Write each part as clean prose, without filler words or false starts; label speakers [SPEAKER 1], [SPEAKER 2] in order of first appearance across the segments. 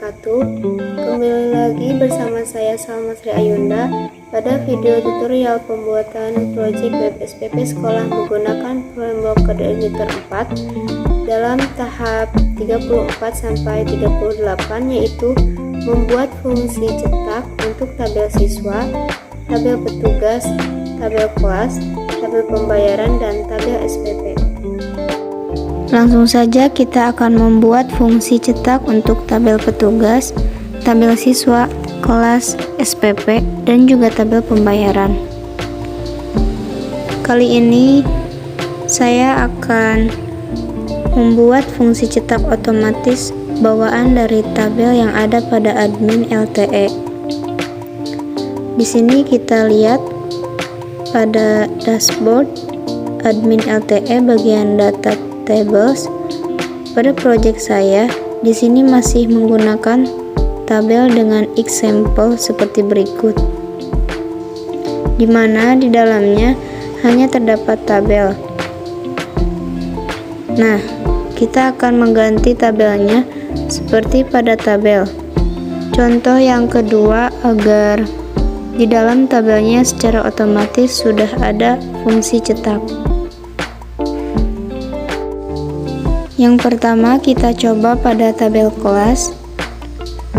[SPEAKER 1] wabarakatuh. Kembali lagi bersama saya Salmasri Ayunda pada video tutorial pembuatan proyek web SPP sekolah menggunakan framework kode editor 4 dalam tahap 34 sampai 38, yaitu membuat fungsi cetak untuk tabel siswa, tabel petugas, tabel kelas, tabel pembayaran, dan tabel SPP. Langsung saja kita akan membuat fungsi cetak untuk tabel petugas, tabel siswa, kelas, SPP, dan juga tabel pembayaran. Kali ini saya akan membuat fungsi cetak otomatis bawaan dari tabel yang ada pada admin LTE. Di sini kita lihat pada dashboard admin LTE bagian data tables. Pada project saya di sini masih menggunakan tabel dengan example seperti berikut, di mana di dalamnya hanya terdapat tabel. Nah, kita akan mengganti tabelnya seperti pada tabel. Contoh yang kedua, agar di dalam tabelnya secara otomatis sudah ada fungsi cetak. Yang pertama, kita coba pada tabel kelas.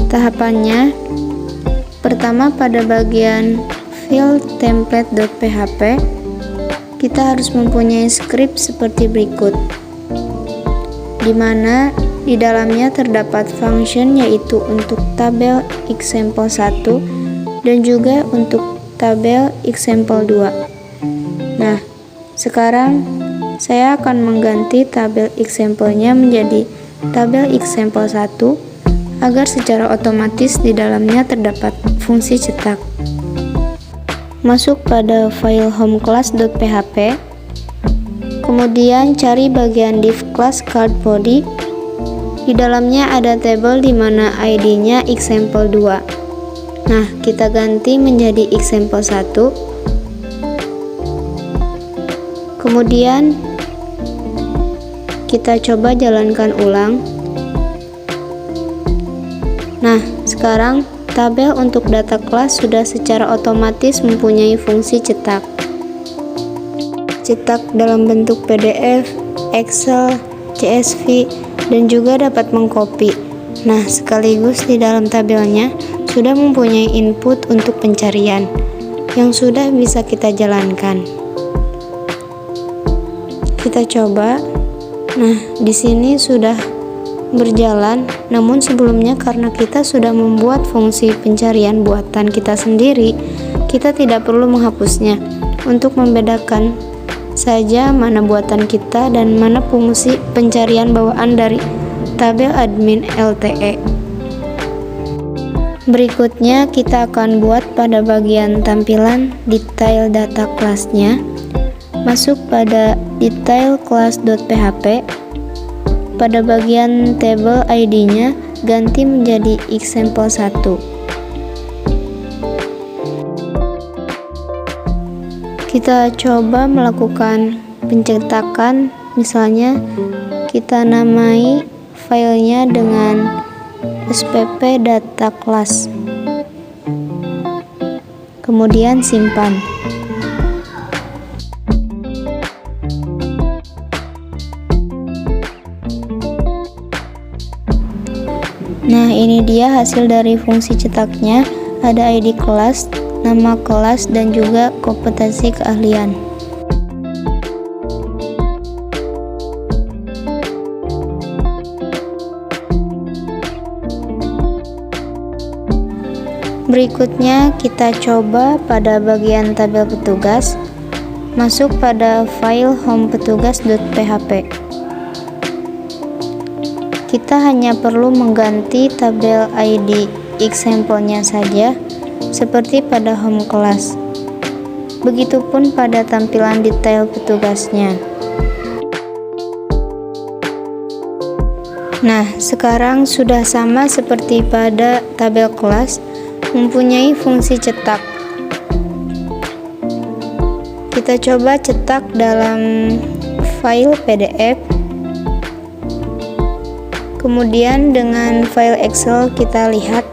[SPEAKER 1] Tahapannya, pertama pada bagian file template.php, kita harus mempunyai script seperti berikut, di mana di dalamnya terdapat function, yaitu untuk tabel example 1 dan juga untuk tabel example 2. Nah, sekarang saya akan mengganti tabel example-nya menjadi tabel example 1 agar secara otomatis di dalamnya terdapat fungsi cetak. Masuk pada file homeclass.php, kemudian cari bagian div class card body. Di dalamnya ada tabel di mana ID-nya example 2. Nah, kita ganti menjadi example 1. Kemudian kita coba jalankan ulang. Nah, sekarang tabel untuk data kelas sudah secara otomatis mempunyai fungsi cetak. Cetak dalam bentuk PDF, Excel, CSV, dan juga dapat mengcopy. Nah, sekaligus di dalam tabelnya sudah mempunyai input untuk pencarian yang sudah bisa kita jalankan. Kita coba. Nah, di sini sudah berjalan, namun sebelumnya karena kita sudah membuat fungsi pencarian buatan kita sendiri, kita tidak perlu menghapusnya untuk membedakan saja mana buatan kita dan mana fungsi pencarian bawaan dari tabel admin LTE. Berikutnya kita akan buat pada bagian tampilan detail data kelasnya. Masuk pada detail class.php. Pada bagian table ID-nya ganti menjadi example 1. Kita coba melakukan pencetakan, misalnya kita namai filenya dengan spp data class. Kemudian simpan. Nah, ini dia hasil dari fungsi cetaknya. Ada ID kelas, nama kelas, dan juga kompetensi keahlian. Berikutnya kita coba pada bagian tabel petugas. Masuk pada file homepetugas.php. Kita hanya perlu mengganti tabel ID example-nya saja, seperti pada home class. Begitupun pada tampilan detail petugasnya. Nah, sekarang sudah sama seperti pada tabel kelas, mempunyai fungsi cetak. Kita coba cetak dalam file PDF. Kemudian dengan file Excel kita lihat.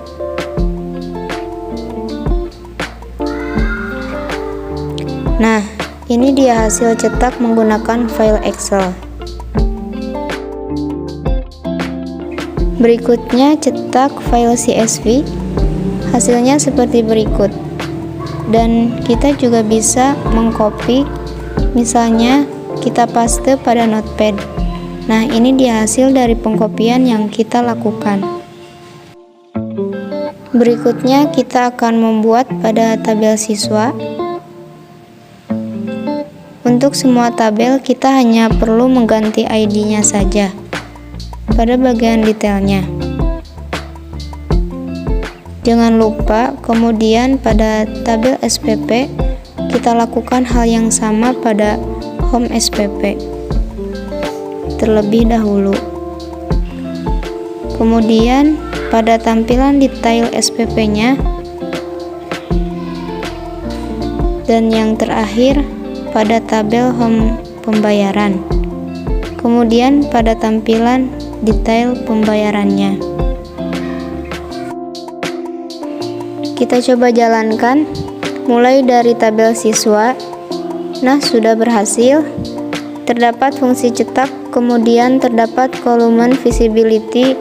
[SPEAKER 1] Nah, ini dia hasil cetak menggunakan file Excel. Berikutnya cetak file CSV. Hasilnya seperti berikut. Dan kita juga bisa mengcopy, misalnya kita paste pada notepad. Nah, ini dia hasil dari pengkopian yang kita lakukan. Berikutnya kita akan membuat pada tabel siswa. Untuk semua tabel kita hanya perlu mengganti ID-nya saja pada bagian detailnya. Jangan lupa kemudian pada tabel SPP kita lakukan hal yang sama pada home SPP terlebih dahulu. Kemudian pada tampilan detail SPP-nya, dan yang terakhir pada tabel home pembayaran. Kemudian pada tampilan detail pembayarannya. Kita coba jalankan mulai dari tabel siswa. Nah, sudah berhasil. Terdapat fungsi cetak, kemudian terdapat kolom visibility.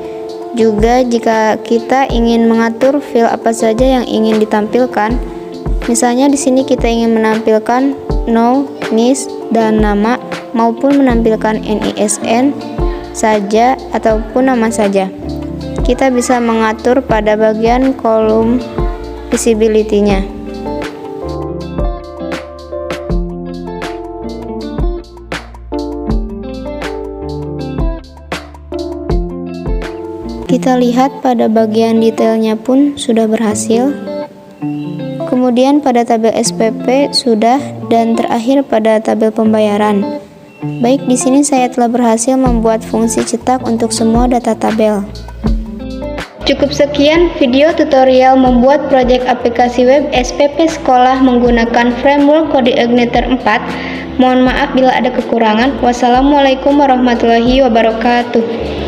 [SPEAKER 1] Juga jika kita ingin mengatur file apa saja yang ingin ditampilkan. Misalnya di sini kita ingin menampilkan no, NIS, dan nama, maupun menampilkan NISN saja ataupun nama saja. Kita bisa mengatur pada bagian kolom visibility-nya. Kita lihat pada bagian detailnya pun sudah berhasil. Kemudian pada tabel SPP sudah, dan terakhir pada tabel pembayaran. Baik, di sini saya telah berhasil membuat fungsi cetak untuk semua data tabel. Cukup sekian video tutorial membuat proyek aplikasi web SPP sekolah menggunakan framework CodeIgniter 4. Mohon maaf bila ada kekurangan. Wassalamualaikum warahmatullahi wabarakatuh.